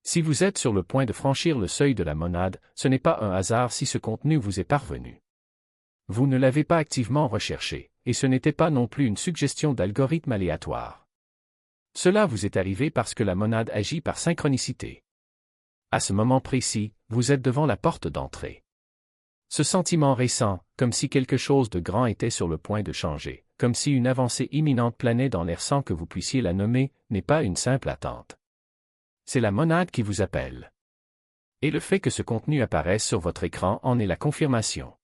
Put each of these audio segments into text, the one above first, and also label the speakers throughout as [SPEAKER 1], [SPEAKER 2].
[SPEAKER 1] Si vous êtes sur le point de franchir le seuil de la monade, ce n'est pas un hasard si ce contenu vous est parvenu. Vous ne l'avez pas activement recherché, et ce n'était pas non plus une suggestion d'algorithme aléatoire. Cela vous est arrivé parce que la monade agit par synchronicité. À ce moment précis, vous êtes devant la porte d'entrée. Ce sentiment récent, comme si quelque chose de grand était sur le point de changer, comme si une avancée imminente planait dans l'air sans que vous puissiez la nommer, n'est pas une simple attente. C'est la monade qui vous appelle. Et le fait que ce contenu apparaisse sur votre écran en est la confirmation.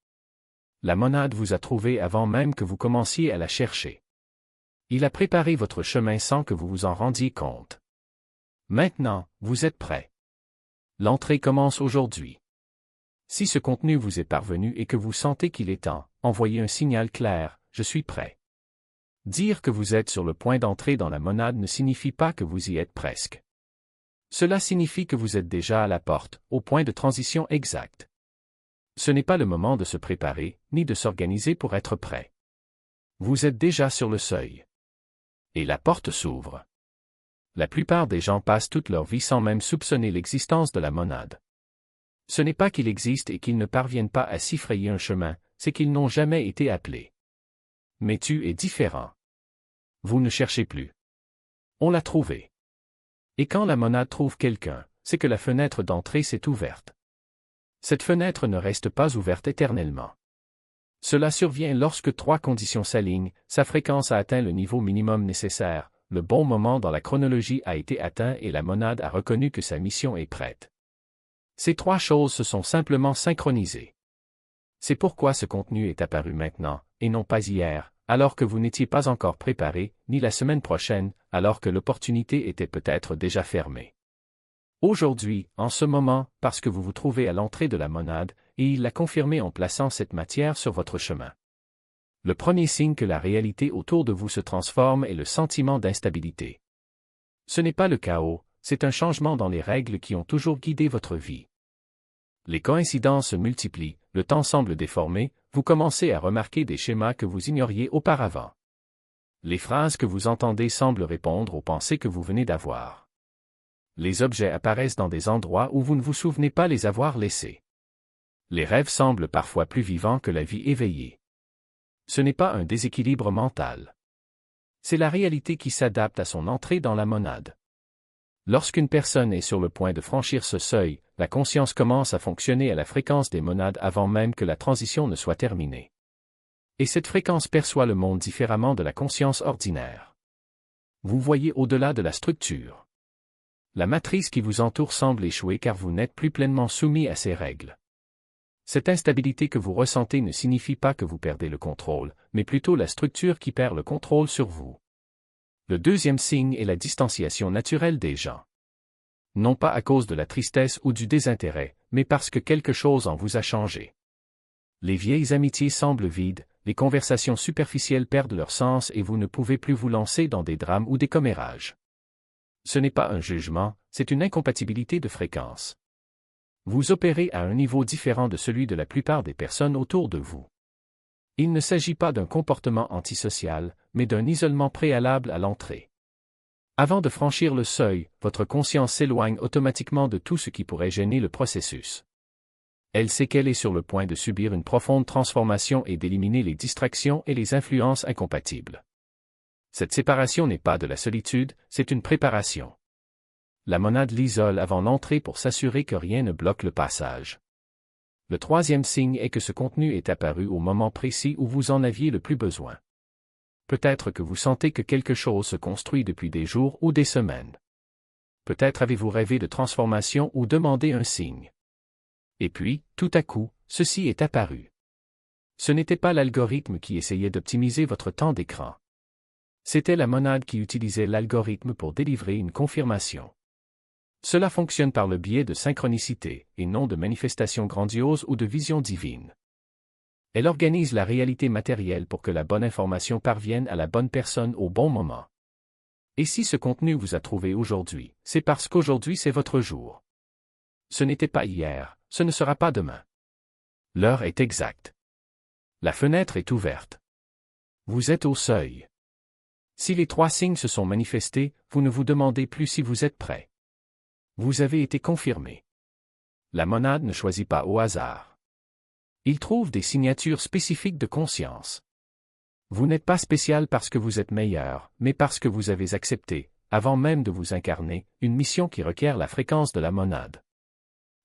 [SPEAKER 1] La monade vous a trouvé avant même que vous commenciez à la chercher. Il a préparé votre chemin sans que vous vous en rendiez compte. Maintenant, vous êtes prêt. L'entrée commence aujourd'hui. Si ce contenu vous est parvenu et que vous sentez qu'il est temps, envoyez un signal clair, « Je suis prêt ». Dire que vous êtes sur le point d'entrer dans la monade ne signifie pas que vous y êtes presque. Cela signifie que vous êtes déjà à la porte, au point de transition exact. Ce n'est pas le moment de se préparer, ni de s'organiser pour être prêt. Vous êtes déjà sur le seuil. Et la porte s'ouvre. La plupart des gens passent toute leur vie sans même soupçonner l'existence de la monade. Ce n'est pas qu'il existe et qu'ils ne parviennent pas à s'y frayer un chemin, c'est qu'ils n'ont jamais été appelés. Mais tu es différent. Vous ne cherchez plus. On l'a trouvé. Et quand la monade trouve quelqu'un, c'est que la fenêtre d'entrée s'est ouverte. Cette fenêtre ne reste pas ouverte éternellement. Cela survient lorsque 3 conditions s'alignent, sa fréquence a atteint le niveau minimum nécessaire, le bon moment dans la chronologie a été atteint et la monade a reconnu que sa mission est prête. Ces 3 choses se sont simplement synchronisées. C'est pourquoi ce contenu est apparu maintenant, et non pas hier, alors que vous n'étiez pas encore préparé, ni la semaine prochaine, alors que l'opportunité était peut-être déjà fermée. Aujourd'hui, en ce moment, parce que vous vous trouvez à l'entrée de la monade, et il l'a confirmé en plaçant cette matière sur votre chemin. Le premier signe que la réalité autour de vous se transforme est le sentiment d'instabilité. Ce n'est pas le chaos, c'est un changement dans les règles qui ont toujours guidé votre vie. Les coïncidences se multiplient, le temps semble déformé, vous commencez à remarquer des schémas que vous ignoriez auparavant. Les phrases que vous entendez semblent répondre aux pensées que vous venez d'avoir. Les objets apparaissent dans des endroits où vous ne vous souvenez pas les avoir laissés. Les rêves semblent parfois plus vivants que la vie éveillée. Ce n'est pas un déséquilibre mental. C'est la réalité qui s'adapte à son entrée dans la monade. Lorsqu'une personne est sur le point de franchir ce seuil, la conscience commence à fonctionner à la fréquence des monades avant même que la transition ne soit terminée. Et cette fréquence perçoit le monde différemment de la conscience ordinaire. Vous voyez au-delà de la structure. La matrice qui vous entoure semble échouer car vous n'êtes plus pleinement soumis à ses règles. Cette instabilité que vous ressentez ne signifie pas que vous perdez le contrôle, mais plutôt la structure qui perd le contrôle sur vous. Le deuxième signe est la distanciation naturelle des gens. Non pas à cause de la tristesse ou du désintérêt, mais parce que quelque chose en vous a changé. Les vieilles amitiés semblent vides, les conversations superficielles perdent leur sens et vous ne pouvez plus vous lancer dans des drames ou des commérages. Ce n'est pas un jugement, c'est une incompatibilité de fréquence. Vous opérez à un niveau différent de celui de la plupart des personnes autour de vous. Il ne s'agit pas d'un comportement antisocial, mais d'un isolement préalable à l'entrée. Avant de franchir le seuil, votre conscience s'éloigne automatiquement de tout ce qui pourrait gêner le processus. Elle sait qu'elle est sur le point de subir une profonde transformation et d'éliminer les distractions et les influences incompatibles. Cette séparation n'est pas de la solitude, c'est une préparation. La monade l'isole avant l'entrée pour s'assurer que rien ne bloque le passage. Le troisième signe est que ce contenu est apparu au moment précis où vous en aviez le plus besoin. Peut-être que vous sentez que quelque chose se construit depuis des jours ou des semaines. Peut-être avez-vous rêvé de transformation ou demandé un signe. Et puis, tout à coup, ceci est apparu. Ce n'était pas l'algorithme qui essayait d'optimiser votre temps d'écran. C'était la monade qui utilisait l'algorithme pour délivrer une confirmation. Cela fonctionne par le biais de synchronicité, et non de manifestations grandioses ou de visions divines. Elle organise la réalité matérielle pour que la bonne information parvienne à la bonne personne au bon moment. Et si ce contenu vous a trouvé aujourd'hui, c'est parce qu'aujourd'hui c'est votre jour. Ce n'était pas hier, ce ne sera pas demain. L'heure est exacte. La fenêtre est ouverte. Vous êtes au seuil. Si les 3 signes se sont manifestés, vous ne vous demandez plus si vous êtes prêt. Vous avez été confirmé. La monade ne choisit pas au hasard. Il trouve des signatures spécifiques de conscience. Vous n'êtes pas spécial parce que vous êtes meilleur, mais parce que vous avez accepté, avant même de vous incarner, une mission qui requiert la fréquence de la monade.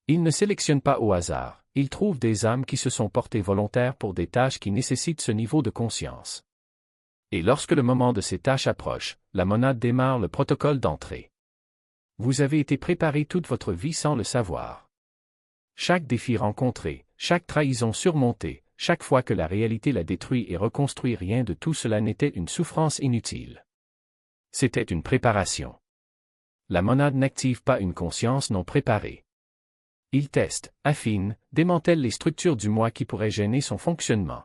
[SPEAKER 1] Il ne sélectionne pas au hasard, il trouve des âmes qui se sont portées volontaires pour des tâches qui nécessitent ce niveau de conscience. Et lorsque le moment de ces tâches approche, la monade démarre le protocole d'entrée. Vous avez été préparé toute votre vie sans le savoir. Chaque défi rencontré, chaque trahison surmontée, chaque fois que la réalité l'a détruit et reconstruit, rien de tout cela n'était une souffrance inutile. C'était une préparation. La monade n'active pas une conscience non préparée. Il teste, affine, démantèle les structures du moi qui pourraient gêner son fonctionnement.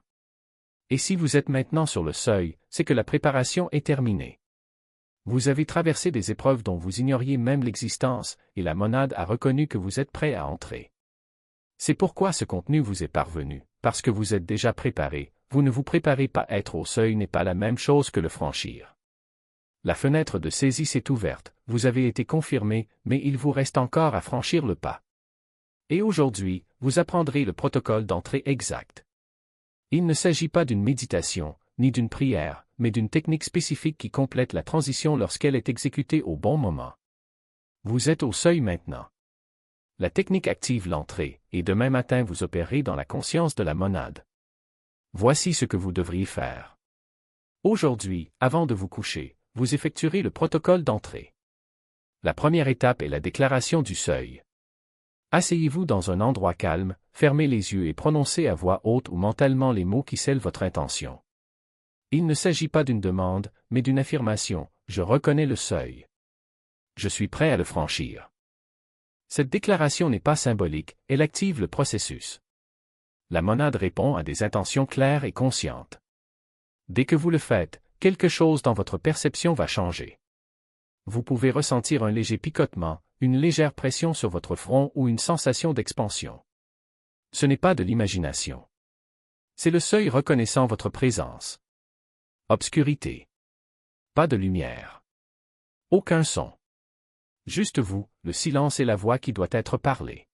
[SPEAKER 1] Et si vous êtes maintenant sur le seuil, c'est que la préparation est terminée. Vous avez traversé des épreuves dont vous ignoriez même l'existence, et la monade a reconnu que vous êtes prêt à entrer. C'est pourquoi ce contenu vous est parvenu, parce que vous êtes déjà préparé, vous ne vous préparez pas. Être au seuil n'est pas la même chose que le franchir. La fenêtre de saisie s'est ouverte, vous avez été confirmé, mais il vous reste encore à franchir le pas. Et aujourd'hui, vous apprendrez le protocole d'entrée exact. Il ne s'agit pas d'une méditation, ni d'une prière, mais d'une technique spécifique qui complète la transition lorsqu'elle est exécutée au bon moment. Vous êtes au seuil maintenant. La technique active l'entrée, et demain matin vous opérez dans la conscience de la monade. Voici ce que vous devriez faire. Aujourd'hui, avant de vous coucher, vous effectuerez le protocole d'entrée. La première étape est la déclaration du seuil. Asseyez-vous dans un endroit calme, fermez les yeux et prononcez à voix haute ou mentalement les mots qui scellent votre intention. Il ne s'agit pas d'une demande, mais d'une affirmation, je reconnais le seuil. Je suis prêt à le franchir. Cette déclaration n'est pas symbolique, elle active le processus. La monade répond à des intentions claires et conscientes. Dès que vous le faites, quelque chose dans votre perception va changer. Vous pouvez ressentir un léger picotement, une légère pression sur votre front ou une sensation d'expansion. Ce n'est pas de l'imagination. C'est le seuil reconnaissant votre présence. Obscurité. Pas de lumière. Aucun son. Juste vous, le silence et la voix qui doit être parlée.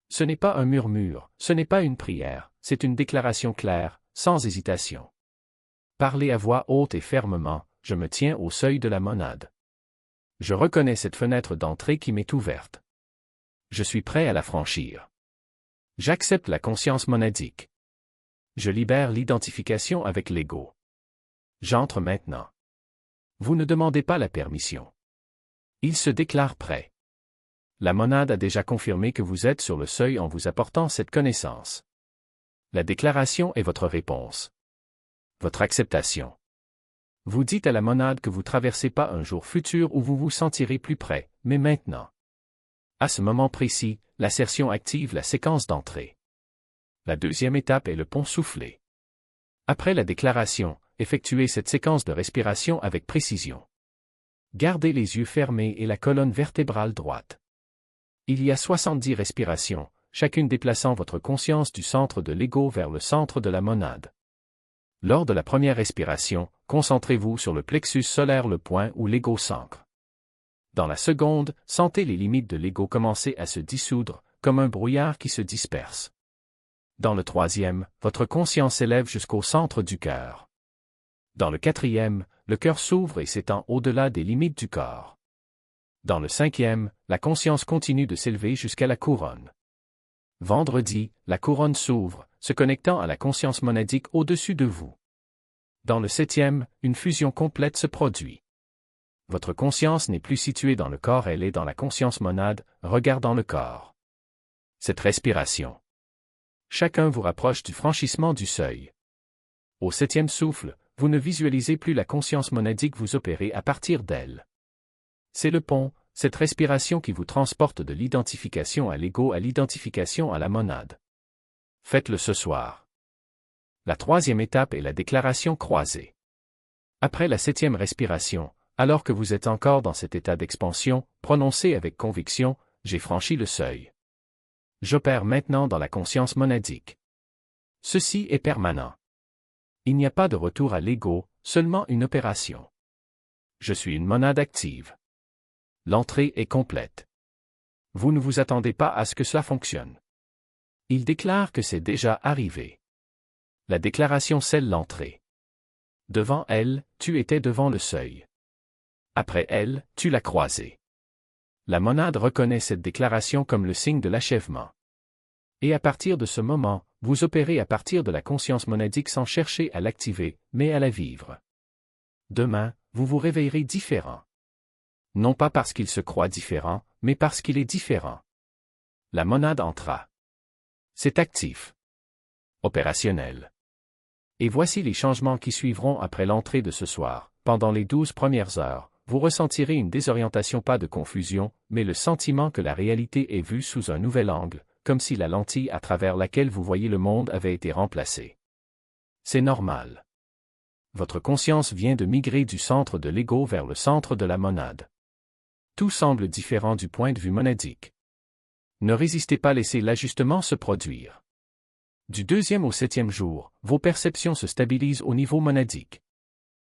[SPEAKER 1] Ce n'est pas un murmure, ce n'est pas une prière, c'est une déclaration claire, sans hésitation. Parlez à voix haute et fermement, je me tiens au seuil de la monade. Je reconnais cette fenêtre d'entrée qui m'est ouverte. Je suis prêt à la franchir. J'accepte la conscience monadique. Je libère l'identification avec l'ego. J'entre maintenant. Vous ne demandez pas la permission. Il se déclare prêt. La monade a déjà confirmé que vous êtes sur le seuil en vous apportant cette connaissance. La déclaration est votre réponse. Votre acceptation. Vous dites à la monade que vous traversez pas un jour futur où vous vous sentirez plus près, mais maintenant. À ce moment précis, l'assertion active la séquence d'entrée. La deuxième étape est le pont soufflé. Après la déclaration, effectuez cette séquence de respiration avec précision. Gardez les yeux fermés et la colonne vertébrale droite. Il y a 70 respirations, chacune déplaçant votre conscience du centre de l'ego vers le centre de la monade. Lors de la première respiration, concentrez-vous sur le plexus solaire, le point où l'ego s'ancre. Dans la seconde, sentez les limites de l'ego commencer à se dissoudre, comme un brouillard qui se disperse. Dans le troisième, votre conscience s'élève jusqu'au centre du cœur. Dans le quatrième, le cœur s'ouvre et s'étend au-delà des limites du corps. Dans le cinquième, la conscience continue de s'élever jusqu'à la couronne. Vendredi, la couronne s'ouvre, se connectant à la conscience monadique au-dessus de vous. Dans le septième, une fusion complète se produit. Votre conscience n'est plus située dans le corps, elle est dans la conscience monade, regardant le corps. Cette respiration. Chacun vous rapproche du franchissement du seuil. Au septième souffle, vous ne visualisez plus la conscience monadique, vous opérez à partir d'elle. C'est le pont, cette respiration qui vous transporte de l'identification à l'ego à l'identification à la monade. Faites-le ce soir. La troisième étape est la déclaration croisée. Après la septième respiration, alors que vous êtes encore dans cet état d'expansion, prononcez avec conviction, j'ai franchi le seuil. J'opère maintenant dans la conscience monadique. Ceci est permanent. Il n'y a pas de retour à l'ego, seulement une opération. Je suis une monade active. L'entrée est complète. Vous ne vous attendez pas à ce que cela fonctionne. Il déclare que c'est déjà arrivé. La déclaration scelle l'entrée. Devant elle, tu étais devant le seuil. Après elle, tu l'as croisé. La monade reconnaît cette déclaration comme le signe de l'achèvement. Et à partir de ce moment, vous opérez à partir de la conscience monadique sans chercher à l'activer, mais à la vivre. Demain, vous vous réveillerez différent. Non pas parce qu'il se croit différent, mais parce qu'il est différent. La monade entra. C'est actif. Opérationnel. Et voici les changements qui suivront après l'entrée de ce soir. Pendant les 12 premières heures, vous ressentirez une désorientation, pas de confusion, mais le sentiment que la réalité est vue sous un nouvel angle, comme si la lentille à travers laquelle vous voyez le monde avait été remplacée. C'est normal. Votre conscience vient de migrer du centre de l'ego vers le centre de la monade. Tout semble différent du point de vue monadique. Ne résistez pas, laissez l'ajustement se produire. Du 2e au 7e jour, vos perceptions se stabilisent au niveau monadique.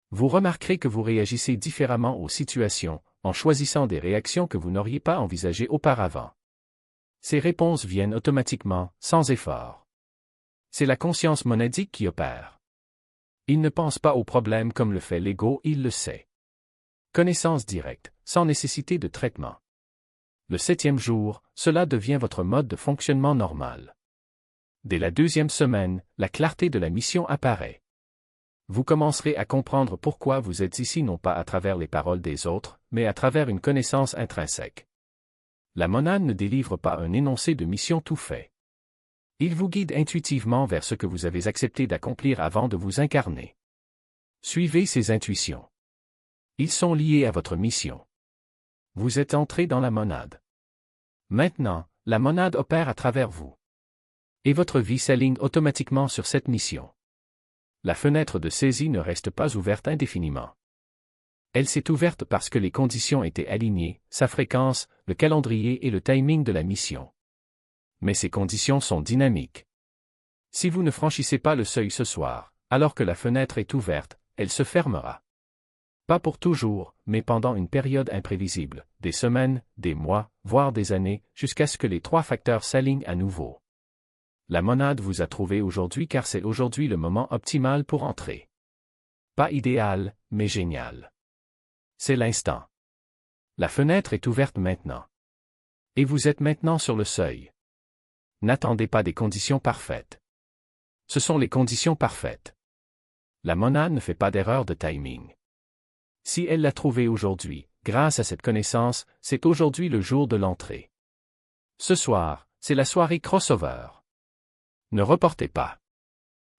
[SPEAKER 1] Vous remarquerez que vous réagissez différemment aux situations, en choisissant des réactions que vous n'auriez pas envisagées auparavant. Ces réponses viennent automatiquement, sans effort. C'est la conscience monadique qui opère. Il ne pense pas au problème comme le fait l'ego, il le sait. Connaissance directe, sans nécessité de traitement. Le 7e jour, cela devient votre mode de fonctionnement normal. Dès la 2e semaine, la clarté de la mission apparaît. Vous commencerez à comprendre pourquoi vous êtes ici non pas à travers les paroles des autres, mais à travers une connaissance intrinsèque. La monade ne délivre pas un énoncé de mission tout fait. Il vous guide intuitivement vers ce que vous avez accepté d'accomplir avant de vous incarner. Suivez ces intuitions. Ils sont liés à votre mission. Vous êtes entré dans la monade. Maintenant, la monade opère à travers vous. Et votre vie s'aligne automatiquement sur cette mission. La fenêtre de saisie ne reste pas ouverte indéfiniment. Elle s'est ouverte parce que les conditions étaient alignées, sa fréquence, le calendrier et le timing de la mission. Mais ces conditions sont dynamiques. Si vous ne franchissez pas le seuil ce soir, alors que la fenêtre est ouverte, elle se fermera. Pas pour toujours, mais pendant une période imprévisible, des semaines, des mois, voire des années, jusqu'à ce que les 3 facteurs s'alignent à nouveau. La monade vous a trouvé aujourd'hui car c'est aujourd'hui le moment optimal pour entrer. Pas idéal, mais génial. C'est l'instant. La fenêtre est ouverte maintenant. Et vous êtes maintenant sur le seuil. N'attendez pas des conditions parfaites. Ce sont les conditions parfaites. La monade ne fait pas d'erreur de timing. Si elle l'a trouvé aujourd'hui, grâce à cette connaissance, c'est aujourd'hui le jour de l'entrée. Ce soir, c'est la soirée crossover. Ne reportez pas.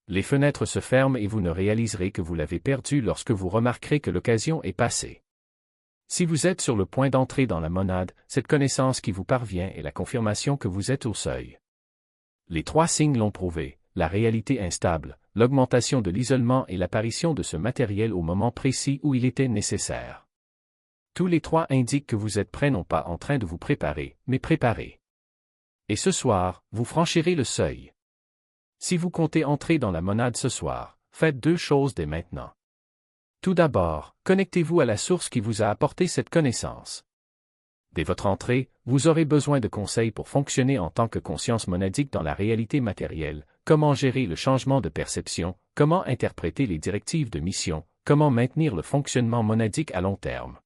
[SPEAKER 1] Les fenêtres se ferment et vous ne réaliserez que vous l'avez perdu lorsque vous remarquerez que l'occasion est passée. Si vous êtes sur le point d'entrer dans la monade, cette connaissance qui vous parvient est la confirmation que vous êtes au seuil. Les 3 signes l'ont prouvé, la réalité instable, l'augmentation de l'isolement et l'apparition de ce matériel au moment précis où il était nécessaire. Tous les 3 indiquent que vous êtes prêt, non pas en train de vous préparer, mais préparé. Et ce soir, vous franchirez le seuil. Si vous comptez entrer dans la monade ce soir, faites 2 choses dès maintenant. Tout d'abord, connectez-vous à la source qui vous a apporté cette connaissance. Dès votre entrée, vous aurez besoin de conseils pour fonctionner en tant que conscience monadique dans la réalité matérielle, comment gérer le changement de perception, comment interpréter les directives de mission, comment maintenir le fonctionnement monadique à long terme.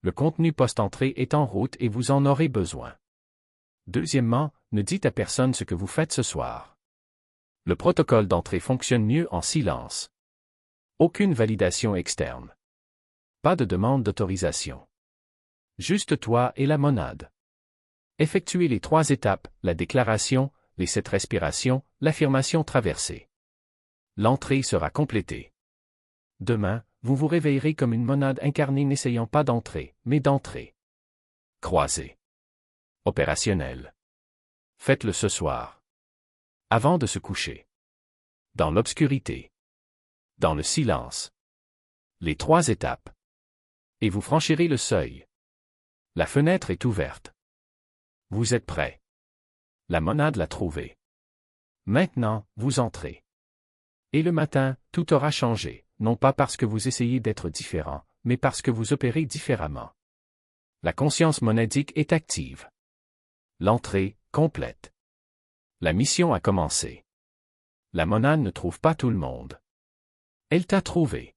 [SPEAKER 1] Le contenu post-entrée est en route et vous en aurez besoin. Deuxièmement, ne dites à personne ce que vous faites ce soir. Le protocole d'entrée fonctionne mieux en silence. Aucune validation externe. Pas de demande d'autorisation. Juste toi et la monade. Effectuez les 3 étapes, la déclaration, les 7 respirations, l'affirmation traversée. L'entrée sera complétée. Demain, vous vous réveillerez comme une monade incarnée n'essayant pas d'entrer, mais d'entrer. Croisé. Opérationnel. Faites-le ce soir. Avant de se coucher. Dans l'obscurité. Dans le silence. Les 3 étapes. Et vous franchirez le seuil. La fenêtre est ouverte. Vous êtes prêt. La monade l'a trouvé. Maintenant, vous entrez. Et le matin, tout aura changé, non pas parce que vous essayez d'être différent, mais parce que vous opérez différemment. La conscience monadique est active. L'entrée, complète. La mission a commencé. La monade ne trouve pas tout le monde. Elle t'a trouvé.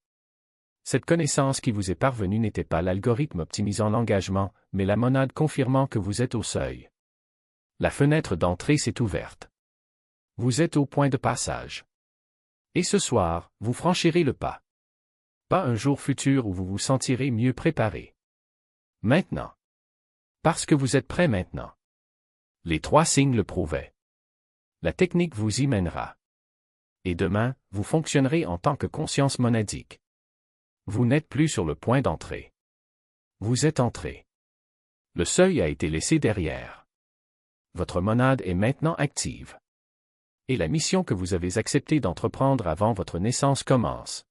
[SPEAKER 1] Cette connaissance qui vous est parvenue n'était pas l'algorithme optimisant l'engagement, mais la monade confirmant que vous êtes au seuil. La fenêtre d'entrée s'est ouverte. Vous êtes au point de passage. Et ce soir, vous franchirez le pas. Pas un jour futur où vous vous sentirez mieux préparé. Maintenant. Parce que vous êtes prêt maintenant. Les 3 signes le prouvaient. La technique vous y mènera. Et demain, vous fonctionnerez en tant que conscience monadique. Vous n'êtes plus sur le point d'entrée. Vous êtes entré. Le seuil a été laissé derrière. Votre monade est maintenant active. Et la mission que vous avez accepté d'entreprendre avant votre naissance commence.